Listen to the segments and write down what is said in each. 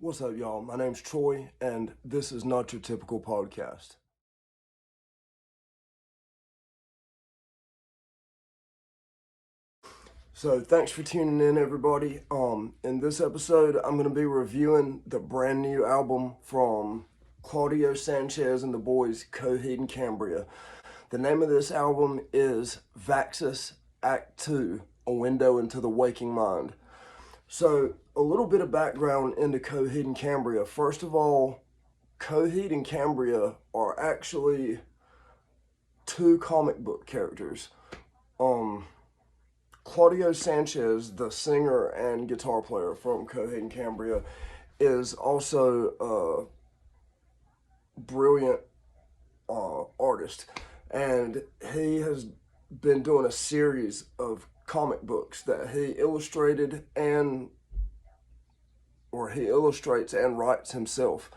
What's up, y'all? My name's Troy, and this is Not Your Typical Podcast. So, thanks for tuning in, everybody. In this episode, I'm going to be reviewing the brand new album from Claudio Sanchez and the boys, Coheed and Cambria. The name of this album is Vaxis Act 2, A Window into the Waking Mind. So, a little bit of background into Coheed and Cambria. First of all, Coheed and Cambria are actually two comic book characters. Claudio Sanchez, the singer and guitar player from Coheed and Cambria, is also a brilliant artist, and he has been doing a series of comic books that he illustrated he illustrates and writes himself.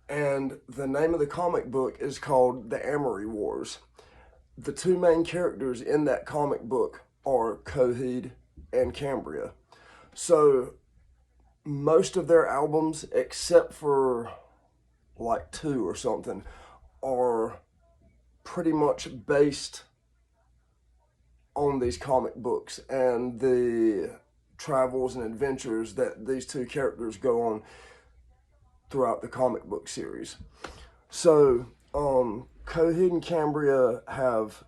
And the name of the comic book is called The Amory Wars. The two main characters in that comic book are Coheed and Cambria. So most of their albums, except for like two or something, are pretty much based on these comic books and the travels and adventures that these two characters go on throughout the comic book series. So, Coheed and Cambria have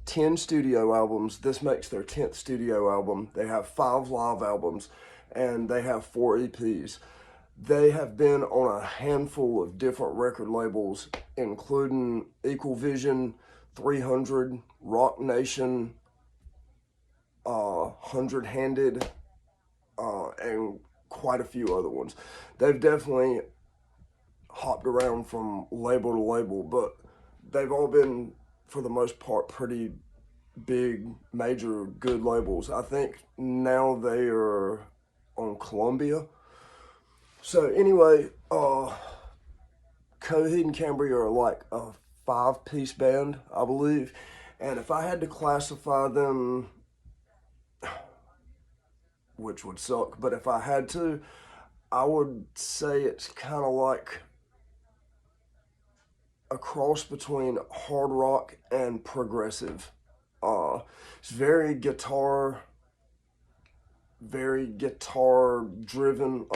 10 studio albums. This makes their 10th studio album. They have 5 live albums, and they have 4 EPs. They have been on a handful of different record labels, including Equal Vision, 300, Rock Nation, 100 Handed, and quite a few other ones. They've definitely hopped around from label to label, but they've all been, for the most part, pretty big, major, good labels. I think now they are on Columbia. So anyway, Coheed and Cambria are like a 5-piece band, I believe. And if I had to classify them, which would suck, but if I had to, I would say it's kind of like a cross between hard rock and progressive. It's very guitar driven.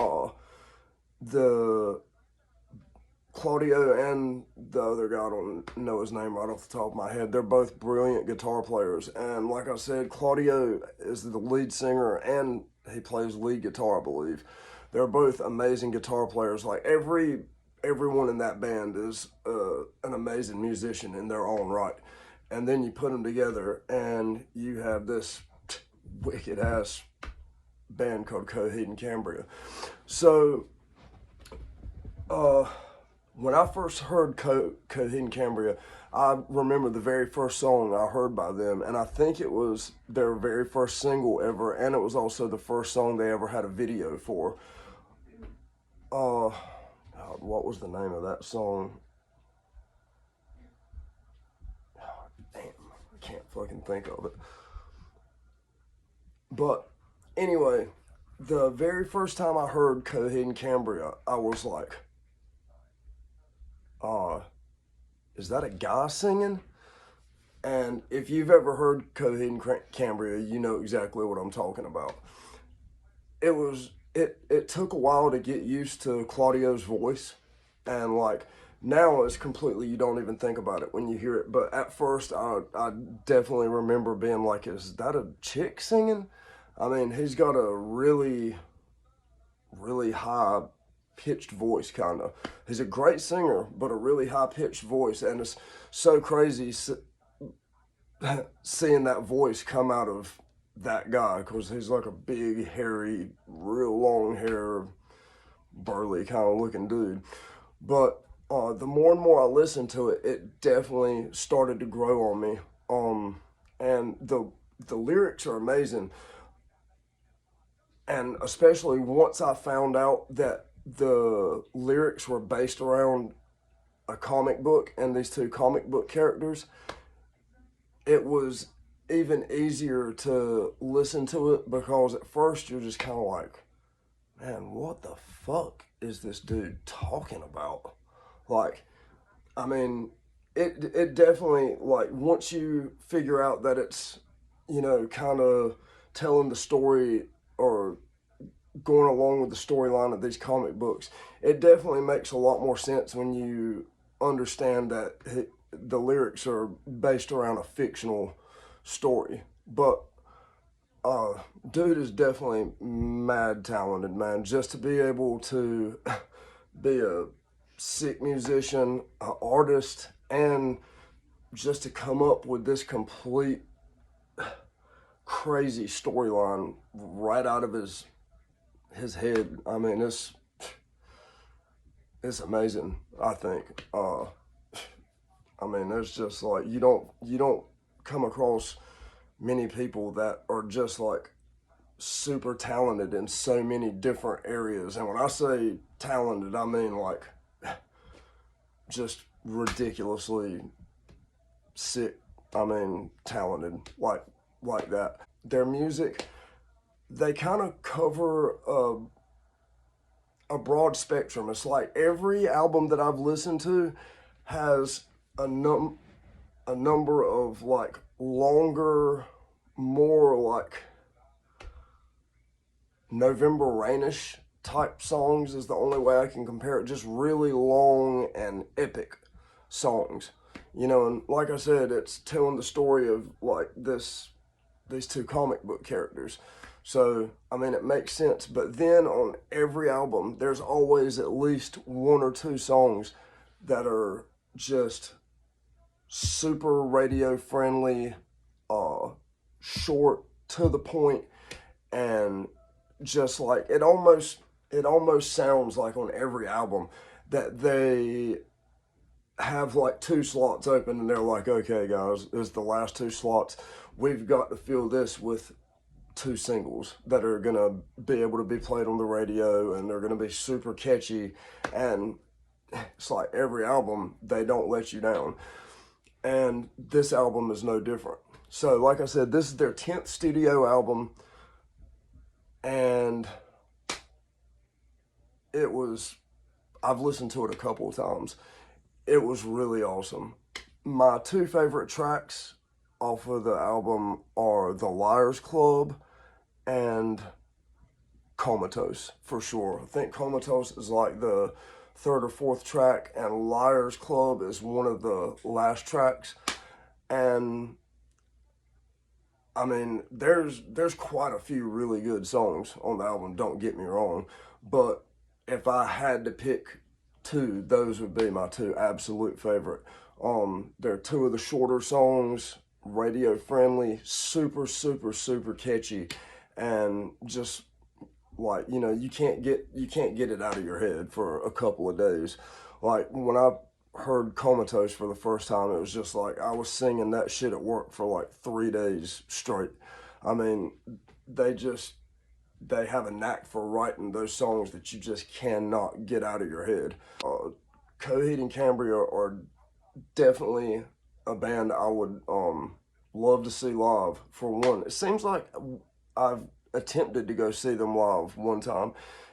The Claudio and the other guy, I don't know his name right off the top of my head, they're both brilliant guitar players. And like I said, Claudio is the lead singer and he plays lead guitar, I believe. They're both amazing guitar players. Like everyone in that band is an amazing musician in their own right. And then you put them together and you have this wicked ass band called Coheed and Cambria. So, when I first heard Coheed and Cambria, I remember the very first song I heard by them, and I think it was their very first single ever, and it was also the first song they ever had a video for. What was the name of that song? Damn, I can't fucking think of it. But anyway, the very first time I heard Coheed and Cambria, I was like, is that a guy singing? And if you've ever heard Coheed and Cambria, you know exactly what I'm talking about. It took a while to get used to Claudio's voice, and like now it's completely, you don't even think about it when you hear it. But at first, I definitely remember being like, is that a chick singing? I mean, he's got a really, really high pitched voice, kind of. He's a great singer, but a really high pitched voice, and it's so crazy seeing that voice come out of that guy, because he's like a big, hairy, real long hair, burly kind of looking dude. But the more and more I listened to it, it definitely started to grow on me. And the lyrics are amazing. And especially once I found out that the lyrics were based around a comic book and these two comic book characters, it was even easier to listen to it, because at first you're just kind of like, man, what the fuck is this dude talking about? Like, I mean, it definitely, like, once you figure out that it's, kind of telling the story or going along with the storyline of these comic books, it definitely makes a lot more sense when you understand that the lyrics are based around a fictional story. But uh, dude is definitely mad talented, man. Just to be able to be a sick musician, an artist, and just to come up with this complete crazy storyline right out of his head. I mean, it's amazing. I think. I mean, there's just like you don't come across many people that are just like super talented in so many different areas. And when I say talented, I mean like just ridiculously sick. I mean, talented like that. Their music, they kind of cover a broad spectrum. It's like every album that I've listened to has a number of like longer, more like November Rainish type songs is the only way I can compare it. Just really long and epic songs, And like I said, it's telling the story of like these two comic book characters. So I mean, it makes sense. But then on every album, there's always at least one or two songs that are just super radio friendly, short, to the point, and just like it almost sounds like on every album that they have like two slots open and they're like, okay guys, this is the last two slots, we've got to fill this with two singles that are gonna be able to be played on the radio and they're gonna be super catchy. And it's like every album they don't let you down, and this album is no different. So like I said, this is their 10th studio album, and it was, I've listened to it a couple of times. It was really awesome. My two favorite tracks off of the album are The Liars Club and Comatose, for sure. I think Comatose is like the third or fourth track, and Liars Club is one of the last tracks. And I mean, there's quite a few really good songs on the album, don't get me wrong, but if I had to pick two, those would be my two absolute favorite. They're two of the shorter songs, radio friendly, super, super, super catchy, and just like, you can't get it out of your head for a couple of days. Like when I heard Comatose for the first time, it was just like I was singing that shit at work for like 3 days straight. I mean, they just they have a knack for writing those songs that you just cannot get out of your head. Coheed and Cambria are definitely a band I would love to see live. For one, it seems like I've attempted to go see them live one time,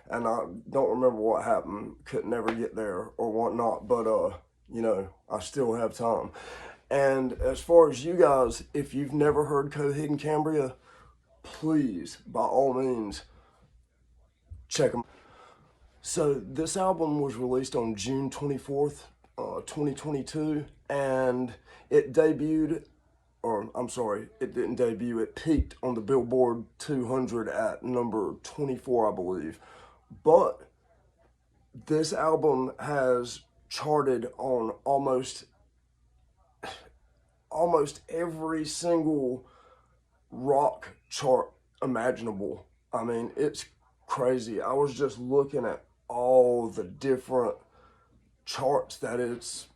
and I don't remember what happened. Could never get there or whatnot, but I still have time. And as far as you guys, if you've never heard Coheed and Cambria, please, by all means, check them. So this album was released on June 24th, 2022, and it debuted, or I'm sorry, it didn't debut, it peaked on the Billboard 200 at number 24, I believe. But this album has charted on almost every single rock chart imaginable. I mean, it's crazy. I was just looking at all the different charts that it's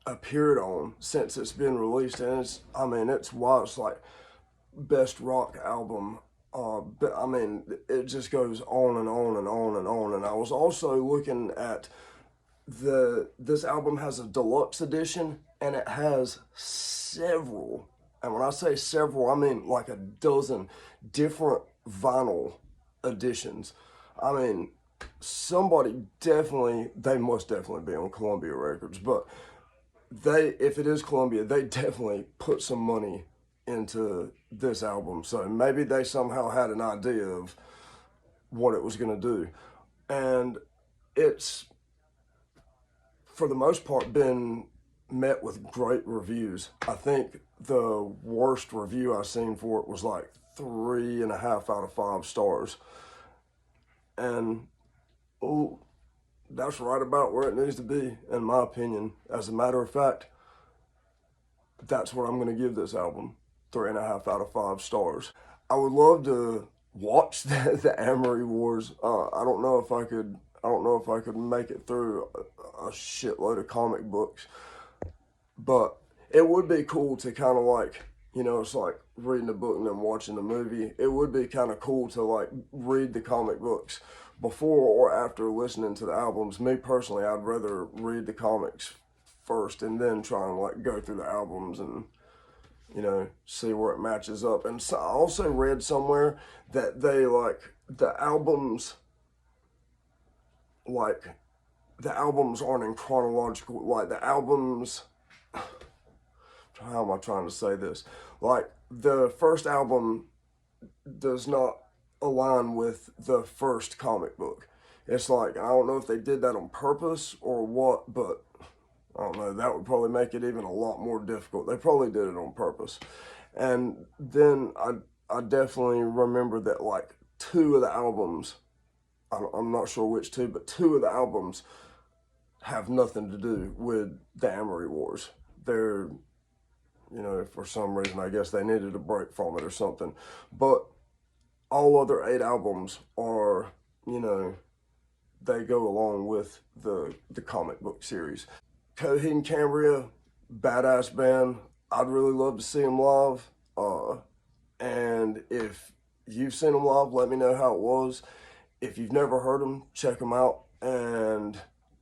appeared on since it's been released, and it's why it's like best rock album. But I mean, it just goes on and on and on and on. And I was also looking at this album has a deluxe edition, and it has several, and when I say several, I mean like a dozen different vinyl editions. I mean, somebody definitely, they must definitely be on Columbia Records, but if it is Columbia, they definitely put some money into this album. So maybe they somehow had an idea of what it was going to do. And it's, for the most part, been met with great reviews. I think the worst review I've seen for it was like 3.5 out of 5 stars. And oh, that's right about where it needs to be, in my opinion. As a matter of fact, that's what I'm going to give this album, 3.5 out of 5 stars. I would love to watch the Amory Wars. I don't know if I could. I don't know if I could make it through a shitload of comic books, but it would be cool to kind of like, it's like reading a book and then watching the movie. It would be kind of cool to like read the comic books before or after listening to the albums. Me personally, I'd rather read the comics first and then try and like go through the albums and see where it matches up. And so I also read somewhere that they like the albums aren't in chronological, like the albums, how am I trying to say this? Like the first album does not align with the first comic book. It's like, I don't know if they did that on purpose or what, but I don't know, that would probably make it even a lot more difficult. They probably did it on purpose. And then I definitely remember that like 2 of the albums, I'm not sure which 2, but 2 of the albums have nothing to do with the Amory Wars. They're, for some reason, I guess they needed a break from it or something. But all other 8 albums are, they go along with the comic book series. Coheed and Cambria, badass band. I'd really love to see them live. And if you've seen them live, let me know how it was. If you've never heard them, check them out and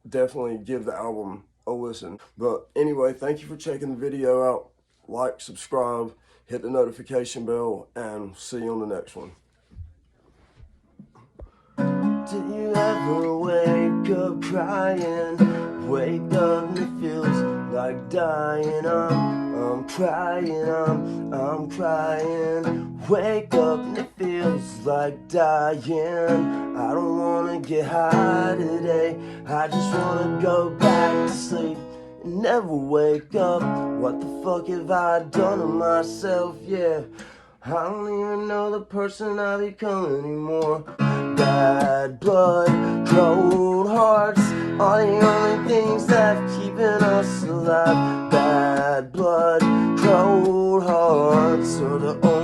definitely give the album a listen. But anyway, thank you for checking the video out. Like, subscribe, hit the notification bell, and see you on the next one. Do you ever wake up crying? Wake up and it feels like dying. I'm crying, I'm crying. Wake up and it feels like dying. I don't wanna get high today. I just wanna go back to sleep and never wake up. What the fuck have I done to myself? Yeah, I don't even know the person I become anymore. Bad blood, cold hearts are the only things that keeping us alive. Bad blood, cold hearts are the only